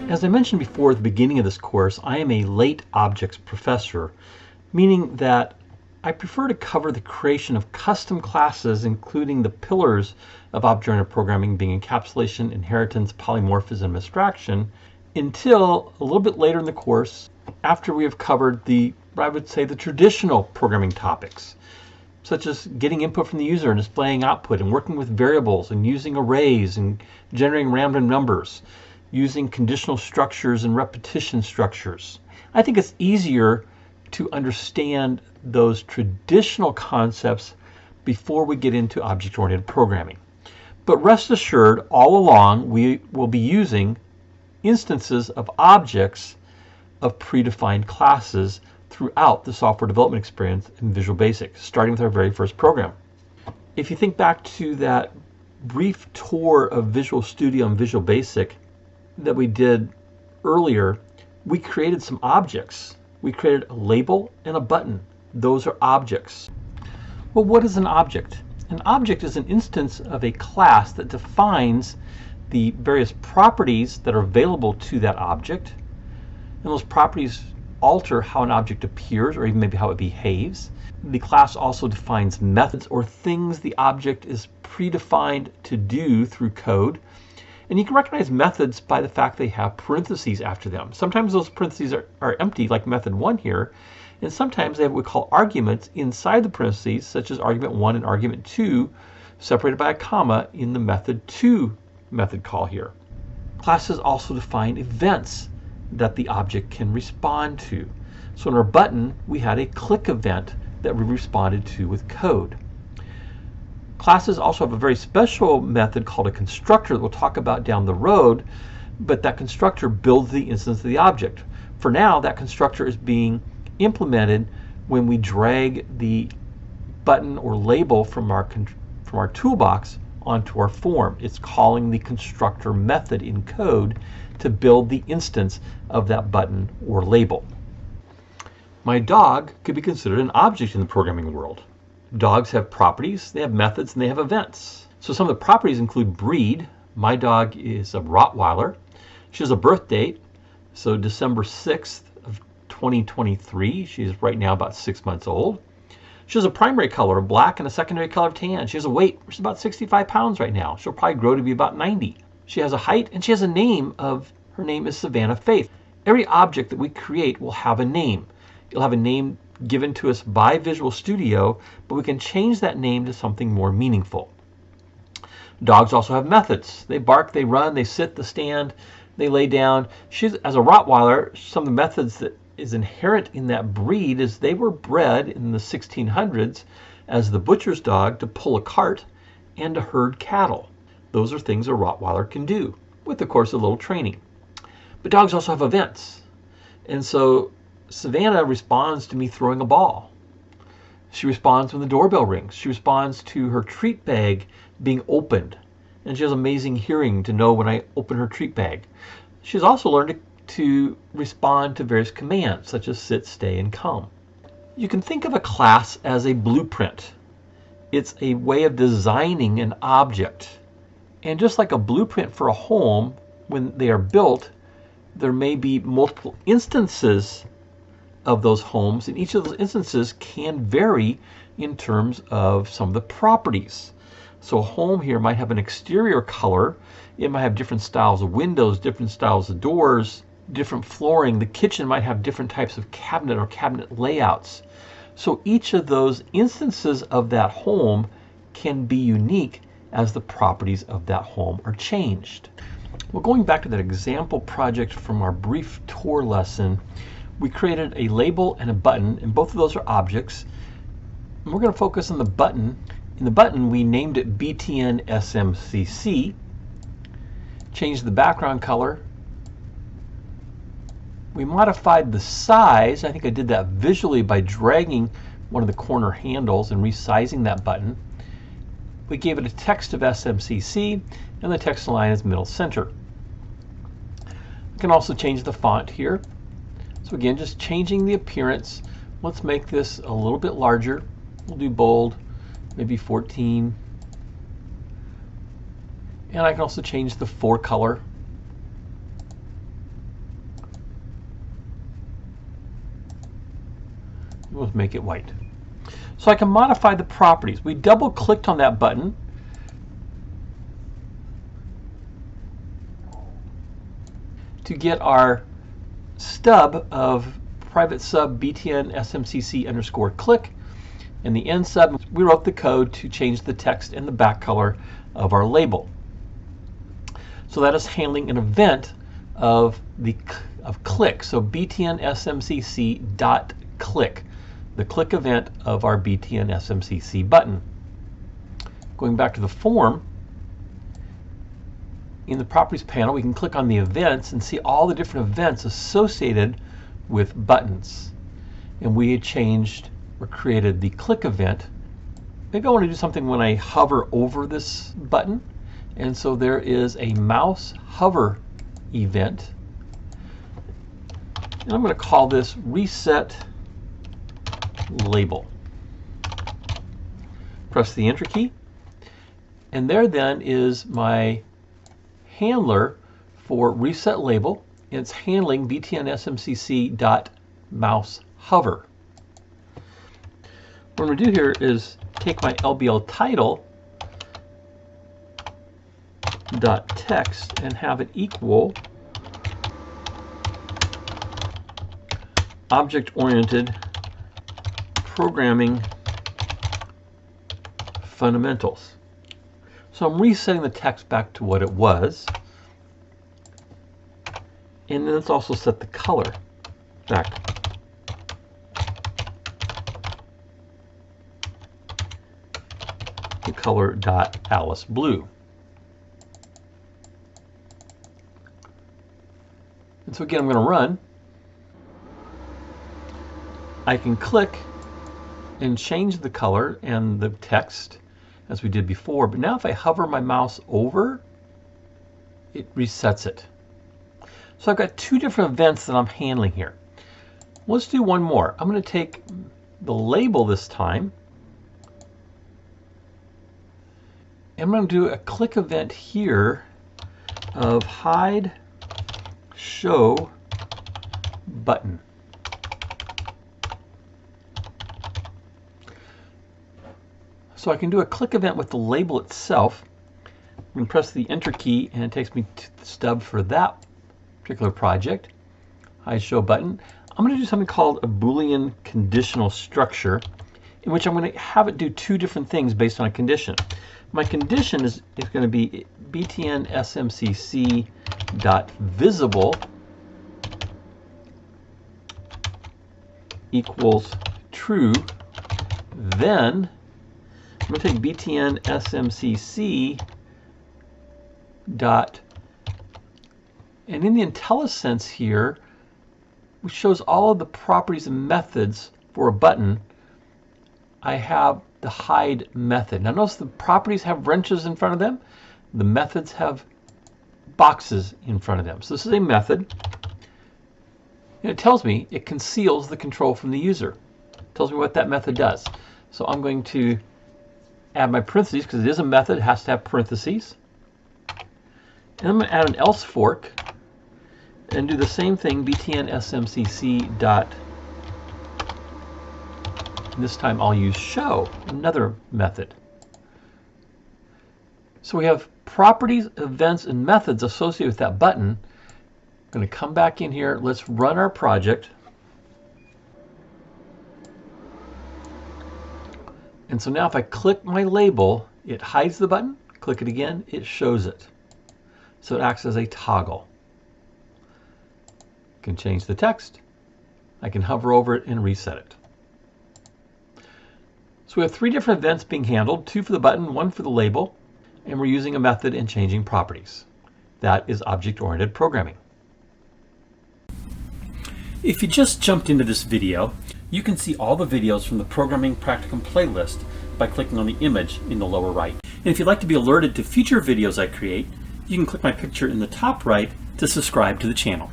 As I mentioned before at the beginning of this course, I am a late objects professor, meaning that I prefer to cover the creation of custom classes, including the pillars of object-oriented programming being encapsulation, inheritance, polymorphism, and abstraction, until a little bit later in the course, after we have covered I would say the traditional programming topics, such as getting input from the user and displaying output and working with variables and using arrays and generating random numbers, using conditional structures and repetition structures. I think it's easier to understand those traditional concepts before we get into object-oriented programming. But rest assured, all along we will be using instances of objects of predefined classes throughout the software development experience in Visual Basic, starting with our very first program. If you think back to that brief tour of Visual Studio and Visual Basic that we did earlier, we created some objects. We created a label and a button. Those are objects. Well, what is an object? An object is an instance of a class that defines the various properties that are available to that object. And those properties alter how an object appears or even maybe how it behaves. The class also defines methods or things the object is predefined to do through code. And you can recognize methods by the fact they have parentheses after them. Sometimes those parentheses are empty, like method 1 here, and sometimes they have what we call arguments inside the parentheses, such as argument 1 and argument 2, separated by a comma in the method 2 method call here. Classes also define events that the object can respond to. So in our button, we had a click event that we responded to with code. Classes also have a very special method called a constructor that we'll talk about down the road, but that constructor builds the instance of the object. For now, that constructor is being implemented when we drag the button or label from our toolbox onto our form. It's calling the constructor method in code to build the instance of that button or label. My dog could be considered an object in the programming world. Dogs have properties, they have methods, and they have events. So some of the properties include breed. My dog is a Rottweiler. She has a birth date, so December 6th of 2023. She's right now about 6 months old. She has a primary color of black and a secondary color of tan. She has a weight, which is about 65 pounds right now. She'll probably grow to be about 90. She has a height, and she has a name her name is Savannah Faith. Every object that we create will have a name. It'll have a name given to us by Visual Studio, but we can change that name to something more meaningful. Dogs also have methods. They bark, they run, they sit, they stand, they lay down. As a Rottweiler, some of the methods that is inherent in that breed is they were bred in the 1600s as the butcher's dog to pull a cart and to herd cattle. Those are things a Rottweiler can do, with of course a little training. But dogs also have events. And so Savannah responds to me throwing a ball. She responds when the doorbell rings. She responds to her treat bag being opened. And she has amazing hearing to know when I open her treat bag. She's also learned to respond to various commands, such as sit, stay, and come. You can think of a class as a blueprint. It's a way of designing an object. And just like a blueprint for a home, when they are built, there may be multiple instances of those homes, and each of those instances can vary in terms of some of the properties. So a home here might have an exterior color. It might have different styles of windows, different styles of doors, different flooring. The kitchen might have different types of cabinet or cabinet layouts. So each of those instances of that home can be unique as the properties of that home are changed. Well, going back to that example project from our brief tour lesson, we created a label and a button, and both of those are objects. And we're going to focus on the button. In the button, we named it BTN SMCC, changed the background color. We modified the size. I think I did that visually by dragging one of the corner handles and resizing that button. We gave it a text of SMCC, and the text line is middle center. We can also change the font here. So again, just changing the appearance. Let's make this a little bit larger. We'll do bold, maybe 14. And I can also change the fore color. We'll make it white. So I can modify the properties. We double clicked on that button. To get our stub of private sub btn smcc underscore click, and the end sub, we wrote the code to change the text and the back color of our label. So that is handling an event of click. So btn smcc dot click, the click event of our btn smcc button. Going back to the form, in the properties panel, we can click on the events and see all the different events associated with buttons. And we had changed or created the click event. Maybe I want to do something when I hover over this button. And so there is a mouse hover event. And I'm going to call this reset label. Press the enter key. And there then is my handler for reset label. It's handling btn smcc dot mouse hover. What I'm going to do here is take my LBL title dot text and have it equal object-oriented programming fundamentals. So I'm resetting the text back to what it was. And then let's also set the color back to color.alice blue. And so again, I'm going to run. I can click and change the color and the text as we did before, but now if I hover my mouse over, it resets it. So I've got two different events that I'm handling here. Let's do one more. I'm going to take the label this time, and I'm going to do a click event here of hide show button. So I can do a click event with the label itself. I'm going to press the enter key and it takes me to the stub for that particular project. Hide show button. I'm going to do something called a Boolean conditional structure, in which I'm going to have it do two different things based on a condition. My condition is going to be btn smcc dot visible equals true. Then I'm going to take btn smcc dot, and in the IntelliSense here, which shows all of the properties and methods for a button, I have the hide method. Now notice the properties have wrenches in front of them. The methods have boxes in front of them. So this is a method. And it tells me it conceals the control from the user. It tells me what that method does. So I'm going to add my parentheses, because it is a method, it has to have parentheses. And I'm going to add an else fork and do the same thing, btn smcc dot, this time I'll use show, another method. So we have properties, events, and methods associated with that button. I'm going to come back in here. Let's run our project. And so now if I click my label, it hides the button. Click it again, it shows it. So it acts as a toggle. I can change the text. I can hover over it and reset it. So we have three different events being handled, two for the button, one for the label, and we're using a method and changing properties. That is object-oriented programming. If you just jumped into this video, you can see all the videos from the Programming Practicum playlist by clicking on the image in the lower right. And if you'd like to be alerted to future videos I create, you can click my picture in the top right to subscribe to the channel.